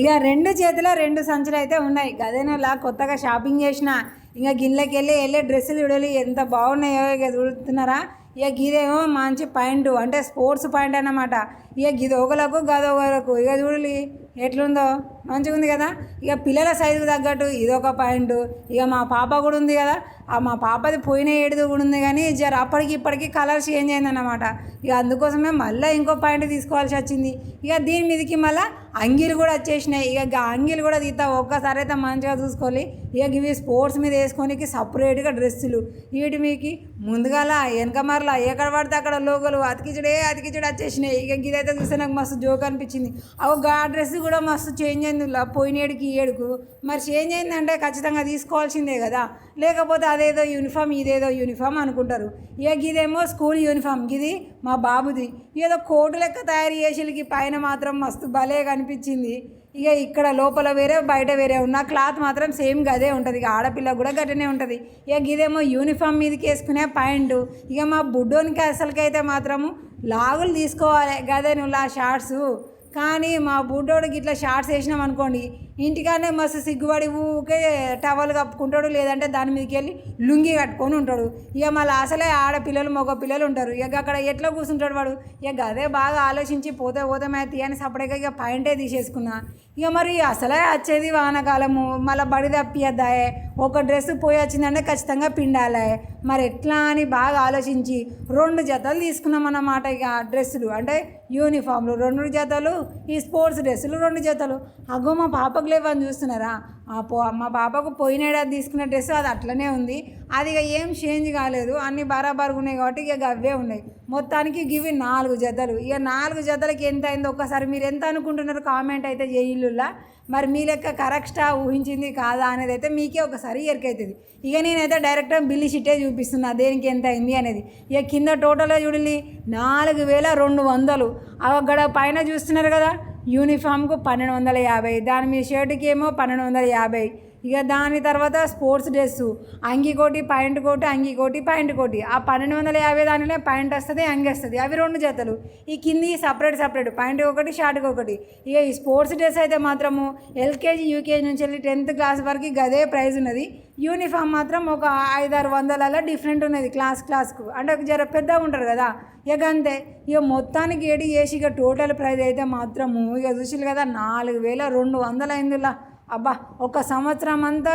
ఇక రెండు చేతిలో రెండు సంచులు అయితే ఉన్నాయి. గదేనోలా కొత్తగా షాపింగ్ చేసిన ఇంకా గిన్నెలకి వెళ్ళే డ్రెస్సులు చూడాలి ఎంత బాగున్నాయో. ఇక చూస్తున్నారా, ఇక గిదేమో మంచి పాయింట్ అంటే స్పోర్ట్స్ పాయింట్ అన్నమాట. ఇక గిదొకలకు గదొకలకు ఇక చూడాలి ఎట్లుందో, మంచిగా ఉంది కదా. ఇక పిల్లల సైజుకు తగ్గట్టు ఇదొక పాయింట్. ఇక మా పాప కూడా ఉంది కదా, మా పాపది పోయిన ఏడుది కూడా ఉంది, కానీ జర అప్పటికి ఇప్పటికి కలర్ చేంజ్ అయిందన్నమాట. ఇక అందుకోసమే మళ్ళీ ఇంకో పాయింట్ తీసుకోవాల్సి వచ్చింది. ఇక దీని మీదకి మళ్ళీ అంగీలు కూడా వచ్చేసినాయి. ఇక అంగీలు కూడా తీస్తా ఒక్కసారి అయితే మంచిగా చూసుకోవాలి. ఇక ఇవి స్పోర్ట్స్ మీద వేసుకోనికి సపరేట్గా డ్రెస్సులు, వీటి మీకు ముందుగాల వెనక మరలా ఎక్కడ పడితే అక్కడ లోగలు అతికిచుడే వచ్చేసినాయి. ఇక ఇదైతే చూస్తే నాకు మస్తు జోక్ అనిపించింది. ఆ డ్రెస్ కూడా మస్తు చేంజ్ అయింది పోయిన ఏడుకి ఈ ఏడుకు. మరి చేంజ్ అయిందంటే ఖచ్చితంగా తీసుకోవాల్సిందే కదా, లేకపోతే అదేదో యూనిఫామ్ ఇదేదో యూనిఫామ్ అనుకుంటారు. ఇక ఇదేమో స్కూల్ యూనిఫామ్, ఇది మా బాబుది. ఏదో కోటు లెక్క తయారు చేసేకి పైన మాత్రం మస్తు భలే కనిపించింది. ఇక ఇక్కడ లోపల వేరే బయట వేరే ఉన్న క్లాత్ మాత్రం సేమ్ గదే ఉంటుంది. ఇక ఆడపిల్ల కూడా గట్టనే ఉంటుంది. ఇక ఇదేమో యూనిఫామ్ మీదకి వేసుకునే పాయింట్. ఇక మా బుడ్డోనికి అసలుకైతే మాత్రము లాగులు తీసుకోవాలి గదే నువ్వు ఆ షార్ట్స్. కానీ మా బుడ్డోడికి ఇట్లా షార్ట్స్ వేసినాం అనుకోండి, ఇంటికానే మస్తు సిగ్గుపడి ఊకే టవల్ కప్పుకుంటాడు, లేదంటే దాని మీదకి వెళ్ళి లుంగి కట్టుకొని ఉంటాడు. ఇక మళ్ళీ అసలే ఆడపిల్లలు మగ పిల్లలు ఉంటారు. ఇక అక్కడ ఎట్లా కూర్చుంటాడు వాడు. ఇక అదే బాగా ఆలోచించి పోతే మేతి అని సపరేట్గా ఇక పాయింటే తీసేసుకున్నా. ఇక మరి అసలే వచ్చేది వానాకాలము, మళ్ళీ బడి తప్పిద్దాయే, ఒక డ్రెస్ పోయి వచ్చిందంటే ఖచ్చితంగా పిండాలి. మరి ఎట్లా అని బాగా ఆలోచించి 2 జతలు తీసుకున్నాం అన్నమాట. ఇక డ్రెస్సులు అంటే యూనిఫామ్లు 2 జతలు, ఈ స్పోర్ట్స్ డ్రెస్సులు 2 జతలు. అగో మా పాపకు లేవని చూస్తున్నారా, మా పాపకు పోయినేడాది తీసుకున్న డ్రెస్ అది అట్లనే ఉంది. అది ఇక ఏం చేంజ్ కాలేదు, అన్నీ బరాబరుగా ఉన్నాయి కాబట్టి ఇక అవే ఉన్నాయి. మొత్తానికి ఇవి 4 జతలు. ఇక 4 జతలకి ఎంత అయిందో ఒక్కసారి మీరు ఎంత అనుకుంటున్నారు కామెంట్ అయితే చేయిల్లులా. మరి మీ లెక్క కరెక్టా ఊహించింది కాదా అనేది అయితే మీకే ఒకసారి ఎరికవుతుంది. ఇక నేనైతే డైరెక్ట్ బిల్లు షీటే చూపిస్తున్నా దేనికి ఎంత అయింది అనేది. ఇక కింద టోటల్గా చూడండి 4200. అక్కడ పైన చూస్తున్నారు కదా యూనిఫామ్కు 1250, దాని మీ షర్ట్కి ఏమో 1250. ఇక దాని తర్వాత స్పోర్ట్స్ డ్రెస్సు అంగి కోటి పాయింట్ కోటి అంగి కోటి పాయింట్ కోటి, ఆ 1250 దానిలో పాయింట్ వస్తుంది అంగి వస్తుంది, అవి 2 జతలు. ఈ కింది సపరేట్ పాయింట్ ఒకటి షార్ట్కి ఒకటి. ఇక ఈ స్పోర్ట్స్ డ్రెస్ అయితే మాత్రము ఎల్కేజీ యూకేజీ నుంచి వెళ్ళి 10th క్లాస్ వరకు గదే ప్రైజ్ ఉన్నది. యూనిఫామ్ మాత్రం ఒక 500-600 డిఫరెంట్ ఉన్నది క్లాస్కు, అంటే ఒక జర పెద్దగా ఉంటారు కదా. ఇక అంతే. ఇక మొత్తానికి ఏడి చేసి ఇక టోటల్ ప్రైజ్ అయితే మాత్రము ఇక చూసిరు కదా 4200 అయిందిలా. అబ్బా, ఒక సంవత్సరం అంతా